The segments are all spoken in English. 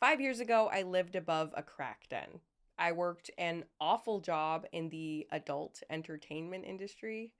5 years ago, I lived above a crack den. I worked an awful job in the adult entertainment industry.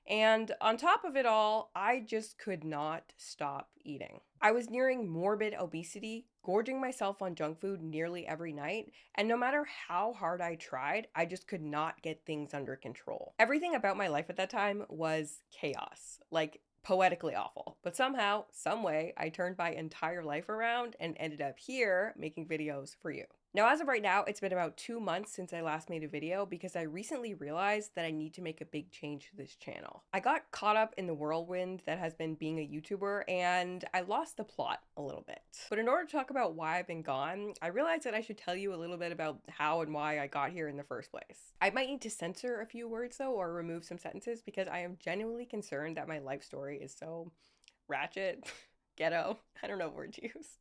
And on top of it all, I just could not stop eating. I was nearing morbid obesity, gorging myself on junk food nearly every night, and no matter how hard I tried, I just could not get things under control. Everything about my life at that time was chaos, like poetically awful. But somehow, some way, I turned my entire life around and ended up here making videos for you. Now, as of right now, it's been about 2 months since I last made a video because I recently realized that I need to make a big change to this channel. I got caught up in the whirlwind that has been being a YouTuber and I lost the plot a little bit. But in order to talk about why I've been gone, I realized that I should tell you a little bit about how and why I got here in the first place. I might need to censor a few words though, or remove some sentences because I am genuinely concerned that my life story is so ratchet, ghetto, I don't know what word to use.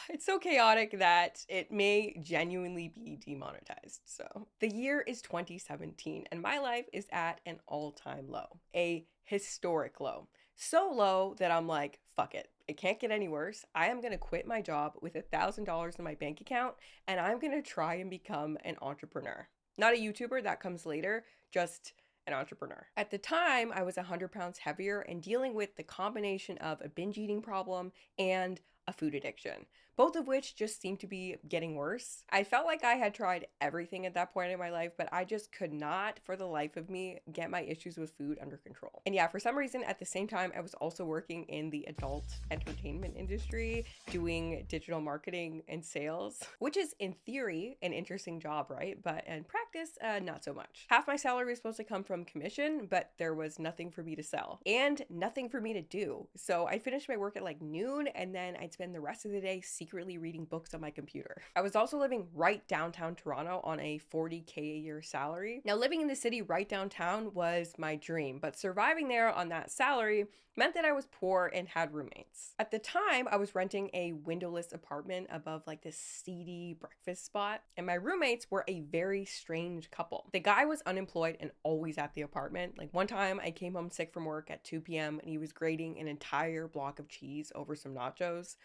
It's so chaotic that it may genuinely be demonetized. So the year is 2017 and my life is at an all-time low, a historic low. So low that I'm like, fuck it. It can't get any worse. I am going to quit my job with $1,000 in my bank account and I'm going to try and become an entrepreneur. Not a YouTuber, that comes later, just an entrepreneur. At the time, I was 100 pounds heavier and dealing with the combination of a binge eating problem and a food addiction, both of which just seemed to be getting worse. I felt like I had tried everything at that point in my life, but I just could not, for the life of me, get my issues with food under control. And yeah, for some reason, at the same time, I was also working in the adult entertainment industry, doing digital marketing and sales, which is in theory an interesting job, right? But in practice, not so much. Half my salary was supposed to come from commission, but there was nothing for me to sell and nothing for me to do. So I'd finish my work at like noon and then I'd spend the rest of the day secretly reading books on my computer. I was also living right downtown Toronto on a $40K a year salary. Now, living in the city right downtown was my dream, but surviving there on that salary meant that I was poor and had roommates. At the time, I was renting a windowless apartment above like this seedy breakfast spot, and my roommates were a very strange couple. The guy was unemployed and always at the apartment. Like one time I came home sick from work at 2 p.m. and he was grating an entire block of cheese over some nachos.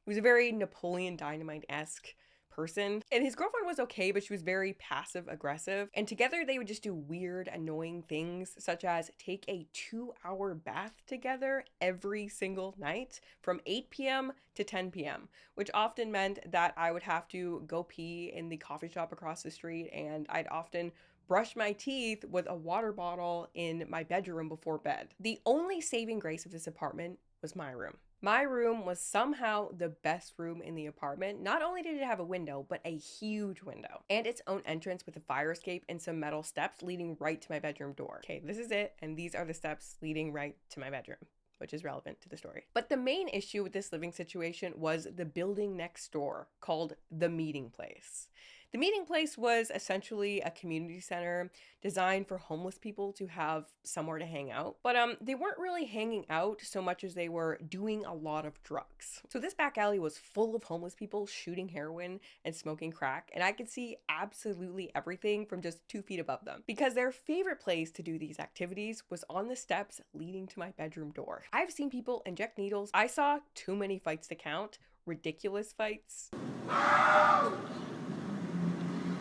He was a very Napoleon Dynamite-esque person. And his girlfriend was okay, but she was very passive aggressive. And together they would just do weird, annoying things, such as take a 2-hour bath together every single night from 8 p.m. to 10 p.m., which often meant that I would have to go pee in the coffee shop across the street, and I'd often brush my teeth with a water bottle in my bedroom before bed. The only saving grace of this apartment was my room. My room was somehow the best room in the apartment. Not only did it have a window, but a huge window and its own entrance with a fire escape and some metal steps leading right to my bedroom door. Okay, this is it. And these are the steps leading right to my bedroom, which is relevant to the story. But the main issue with this living situation was the building next door called the Meeting Place. The Meeting Place was essentially a community center designed for homeless people to have somewhere to hang out. But they weren't really hanging out so much as they were doing a lot of drugs. So this back alley was full of homeless people shooting heroin and smoking crack, and I could see absolutely everything from just 2 feet above them because their favorite place to do these activities was on the steps leading to my bedroom door. I've seen people inject needles. I saw too many fights to count, ridiculous fights.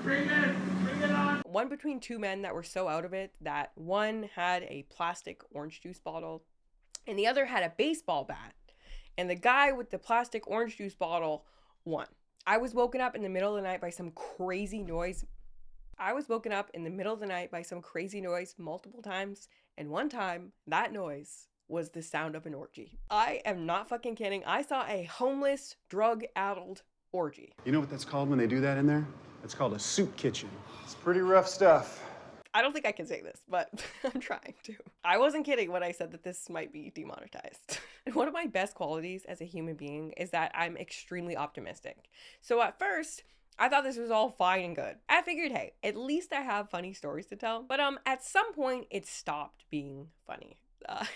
Bring it on! One between two men that were so out of it that one had a plastic orange juice bottle and the other had a baseball bat. And the guy with the plastic orange juice bottle won. I was woken up in the middle of the night by some crazy noise. Multiple times, and one time that noise was the sound of an orgy. I am not fucking kidding. I saw a homeless, drug-addled orgy. You know what that's called when they do that in there? It's called a soup kitchen. It's pretty rough stuff. I don't think I can say this, but I'm trying to. I wasn't kidding when I said that this might be demonetized. And one of my best qualities as a human being is that I'm extremely optimistic. So at first, I thought this was all fine and good. I figured, hey, at least I have funny stories to tell. But at some point, it stopped being funny.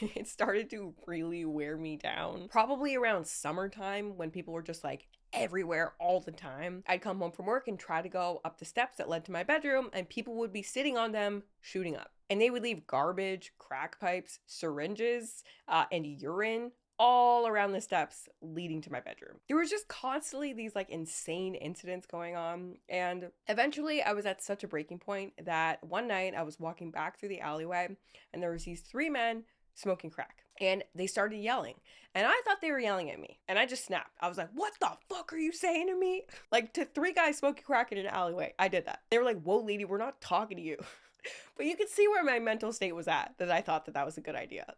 It started to really wear me down. Probably around summertime when people were just like everywhere all the time. I'd come home from work and try to go up the steps that led to my bedroom and people would be sitting on them shooting up. And they would leave garbage, crack pipes, syringes, and urine all around the steps leading to my bedroom. There was just constantly these like insane incidents going on, and eventually I was at such a breaking point that one night I was walking back through the alleyway and there was these three men smoking crack, and they started yelling, and I thought they were yelling at me, and I just snapped. I was like, what the fuck are you saying to me? Like, to three guys smoking crack in an alleyway. I did that. They were like, whoa lady, we're not talking to you. But you could see where my mental state was at, that I thought that that was a good idea.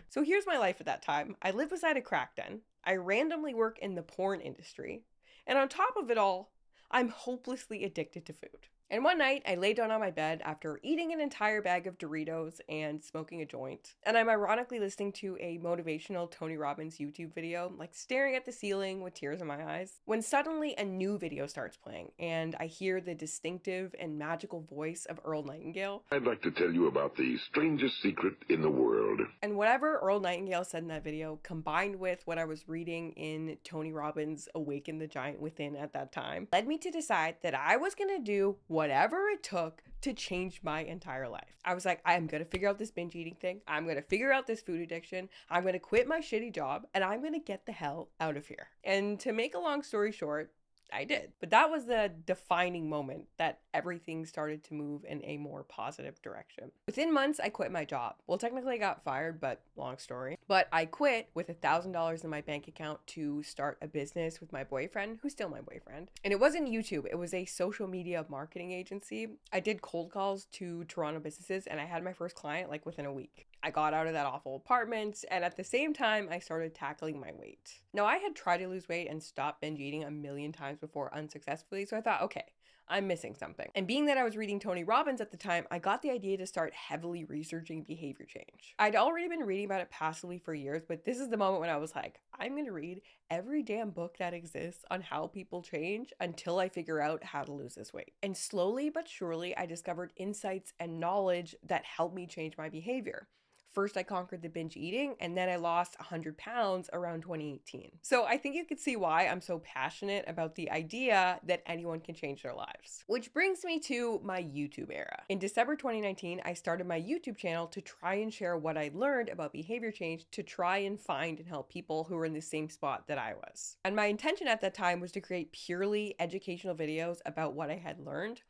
So here's my life at that time. I live beside a crack den. I randomly work in the porn industry. And on top of it all, I'm hopelessly addicted to food. And one night, I lay down on my bed after eating an entire bag of Doritos and smoking a joint. And I'm ironically listening to a motivational Tony Robbins YouTube video, like staring at the ceiling with tears in my eyes, when suddenly a new video starts playing, and I hear the distinctive and magical voice of Earl Nightingale. I'd like to tell you about the strangest secret in the world. And whatever Earl Nightingale said in that video, combined with what I was reading in Tony Robbins' Awaken the Giant Within at that time, led me to decide that I was gonna do whatever it took to change my entire life. I was like, I'm gonna figure out this binge eating thing. I'm gonna figure out this food addiction. I'm gonna quit my shitty job, and I'm gonna get the hell out of here. And to make a long story short, I did. But that was the defining moment that everything started to move in a more positive direction. Within months, I quit my job. Well, technically I got fired, but long story. But I quit with $1,000 in my bank account to start a business with my boyfriend, who's still my boyfriend. And it wasn't YouTube, it was a social media marketing agency. I did cold calls to Toronto businesses, and I had my first client like within a week. I got out of that awful apartment, and at the same time, I started tackling my weight. Now, I had tried to lose weight and stop binge eating a million times before unsuccessfully, so I thought, okay, I'm missing something. And being that I was reading Tony Robbins at the time, I got the idea to start heavily researching behavior change. I'd already been reading about it passively for years, but this is the moment when I was like, I'm gonna read every damn book that exists on how people change until I figure out how to lose this weight. And slowly but surely, I discovered insights and knowledge that helped me change my behavior. First, I conquered the binge eating, and then I lost 100 pounds around 2018. So I think you can see why I'm so passionate about the idea that anyone can change their lives. Which brings me to my YouTube era. In December 2019, I started my YouTube channel to try and share what I learned about behavior change to try and find and help people who were in the same spot that I was. And my intention at that time was to create purely educational videos about what I had learned.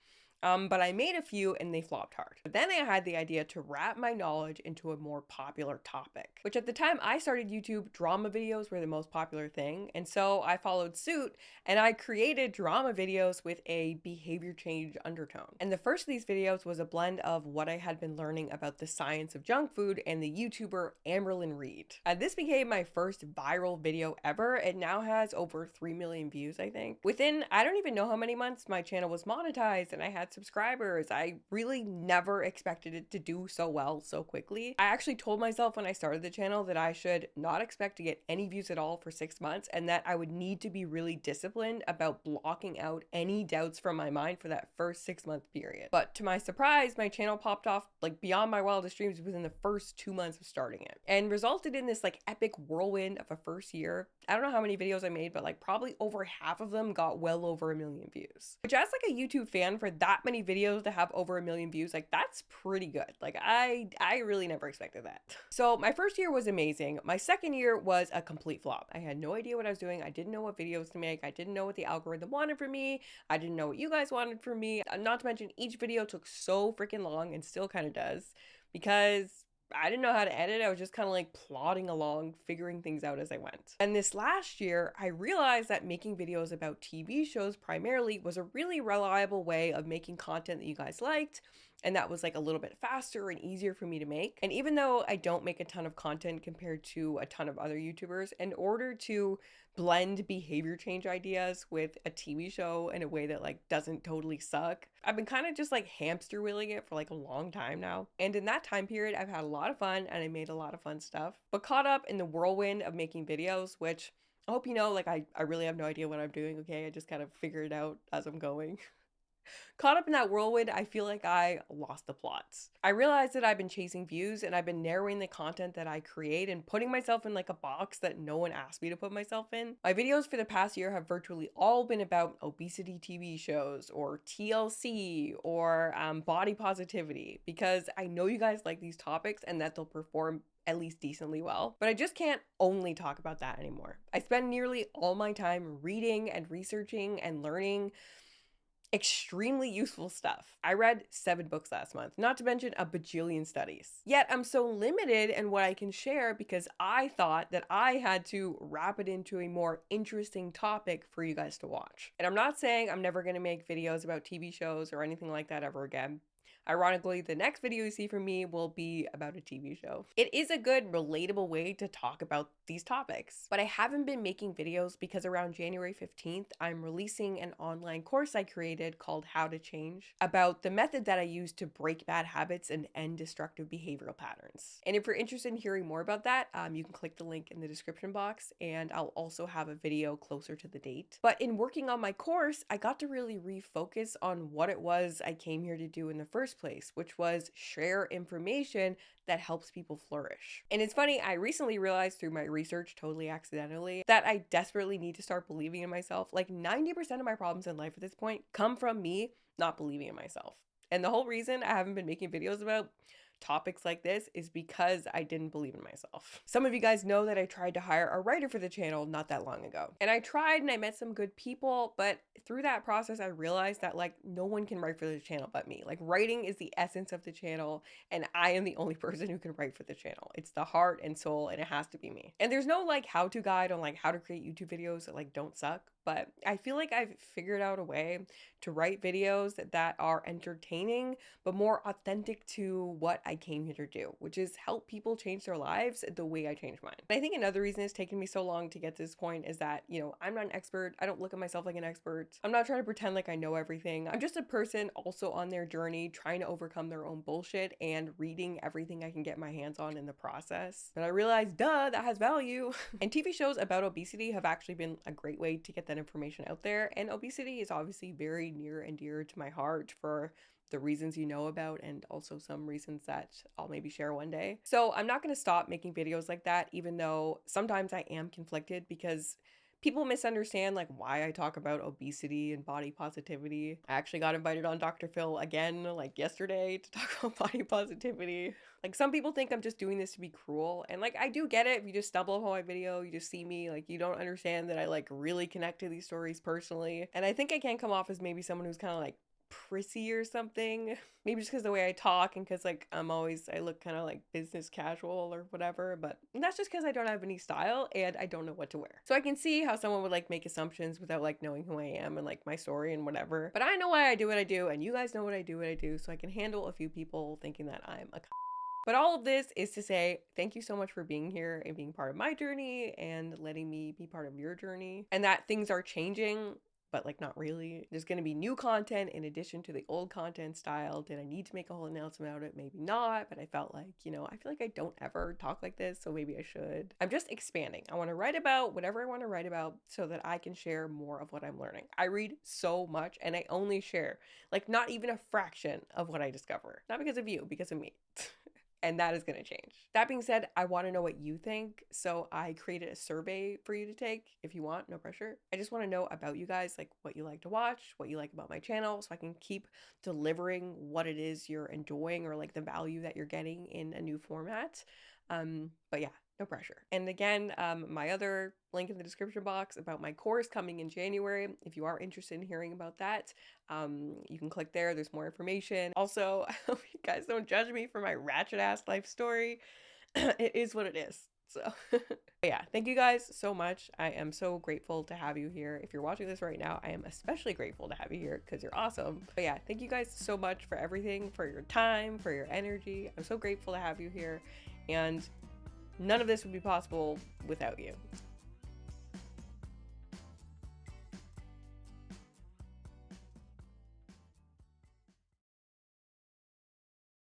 But I made a few and they flopped hard. But then I had the idea to wrap my knowledge into a more popular topic, which at the time I started YouTube, drama videos were the most popular thing. And so I followed suit and I created drama videos with a behavior change undertone. And the first of these videos was a blend of what I had been learning about the science of junk food and the YouTuber Amberlyn Reed. This became my first viral video ever. It now has over 3 million views, I think. Within, I don't even know how many months, my channel was monetized and I had subscribers. I really never expected it to do so well so quickly. I actually told myself when I started the channel that I should not expect to get any views at all for 6 months, and that I would need to be really disciplined about blocking out any doubts from my mind for that first 6-month period. But to my surprise, my channel popped off like beyond my wildest dreams within the first 2 months of starting it, and resulted in this like epic whirlwind of a first year. I don't know how many videos I made, but like probably over half of them got well over 1 million views, which as like a YouTube fan, for that many videos to have over 1 million views, like that's pretty good. Like I really never expected that. So my first year was amazing. My second year was a complete flop. I had no idea what I was doing. I didn't know what videos to make. I didn't know what the algorithm wanted from me. I didn't know what you guys wanted from me. Not to mention each video took so freaking long, and still kind of does, because I didn't know how to edit. I was just kind of like plodding along, figuring things out as I went. And this last year, I realized that making videos about TV shows primarily was a really reliable way of making content that you guys liked. And that was like a little bit faster and easier for me to make. And even though I don't make a ton of content compared to a ton of other YouTubers, in order to blend behavior change ideas with a TV show in a way that like doesn't totally suck, I've been kind of just like hamster wheeling it for like a long time now. And in that time period, I've had a lot of fun and I made a lot of fun stuff, but caught up in the whirlwind of making videos, which I hope you know, like I really have no idea what I'm doing, okay? I just kind of figure it out as I'm going. Caught up in that whirlwind, I feel like I lost the plots. I realized that I've been chasing views and I've been narrowing the content that I create and putting myself in like a box that no one asked me to put myself in. My videos for the past year have virtually all been about obesity TV shows or TLC or body positivity, because I know you guys like these topics and that they'll perform at least decently well. But I just can't only talk about that anymore. I spend nearly all my time reading and researching and learning extremely useful stuff. I read 7 books last month, not to mention a bajillion studies. Yet I'm so limited in what I can share because I thought that I had to wrap it into a more interesting topic for you guys to watch. And I'm not saying I'm never going to make videos about TV shows or anything like that ever again. Ironically, the next video you see from me will be about a TV show. It is a good, relatable way to talk about these topics. But I haven't been making videos because around January 15th, I'm releasing an online course I created called How to Change, about the method that I use to break bad habits and end destructive behavioral patterns. And if you're interested in hearing more about that, you can click the link in the description box, and I'll also have a video closer to the date. But in working on my course, I got to really refocus on what it was I came here to do in the first place, which was share information that helps people flourish. And it's funny, I recently realized through my research, totally accidentally, that I desperately need to start believing in myself. Like 90% of my problems in life at this point come from me not believing in myself. And the whole reason I haven't been making videos about topics like this is because I didn't believe in myself. Some of you guys know that I tried to hire a writer for the channel not that long ago. And I tried and I met some good people, but through that process, I realized that like no one can write for the channel but me. Like writing is the essence of the channel and I am the only person who can write for the channel. It's the heart and soul and it has to be me. And there's no like how-to guide on like how to create YouTube videos that like don't suck. But I feel like I've figured out a way to write videos that are entertaining, but more authentic to what I came here to do, which is help people change their lives the way I changed mine. And I think another reason it's taken me so long to get to this point is that, you know, I'm not an expert. I don't look at myself like an expert. I'm not trying to pretend like I know everything. I'm just a person also on their journey, trying to overcome their own bullshit and reading everything I can get my hands on in the process. But I realized, duh, that has value. And TV shows about obesity have actually been a great way to get that information out there. And obesity is obviously very near and dear to my heart for the reasons you know about and also some reasons that I'll maybe share one day. So I'm not going to stop making videos like that, even though sometimes I am conflicted because people misunderstand like why I talk about obesity and body positivity. I actually got invited on Dr. Phil again like yesterday to talk about body positivity. Like some people think I'm just doing this to be cruel, and like I do get it. If you just stumble upon my video, you just see me, like you don't understand that I like really connect to these stories personally. And I think I can come off as maybe someone who's kind of like prissy or something, maybe just because the way I talk and because like I look kind of like business casual or whatever, but that's just because I don't have any style and I don't know what to wear. So I can see how someone would like make assumptions without like knowing who I am and like my story and whatever, but I know why I do what I do and you guys know what I do, so I can handle a few people thinking that I'm a but all of this is to say thank you so much for being here and being part of my journey and letting me be part of your journey, and that things are changing, but like not really. There's going to be new content in addition to the old content style. Did I need to make a whole announcement about it? Maybe not, but I felt like, you know, I feel like I don't ever talk like this, so maybe I should. I'm just expanding. I want to write about whatever I want to write about so that I can share more of what I'm learning. I read so much and I only share like not even a fraction of what I discover. Not because of you, because of me. And that is going to change. That being said, I want to know what you think. So I created a survey for you to take if you want, no pressure. I just want to know about you guys, like what you like to watch, what you like about my channel, so I can keep delivering what it is you're enjoying or like the value that you're getting in a new format. But yeah, no pressure. And again, my other link in the description box about my course coming in January. If you are interested in hearing about that, you can click there. There's more information. Also, I hope you guys don't judge me for my ratchet ass life story. It is what it is. So yeah, thank you guys so much. I am so grateful to have you here. If you're watching this right now, I am especially grateful to have you here because you're awesome. But yeah, thank you guys so much for everything, for your time, for your energy. I'm so grateful to have you here. And none of this would be possible without you.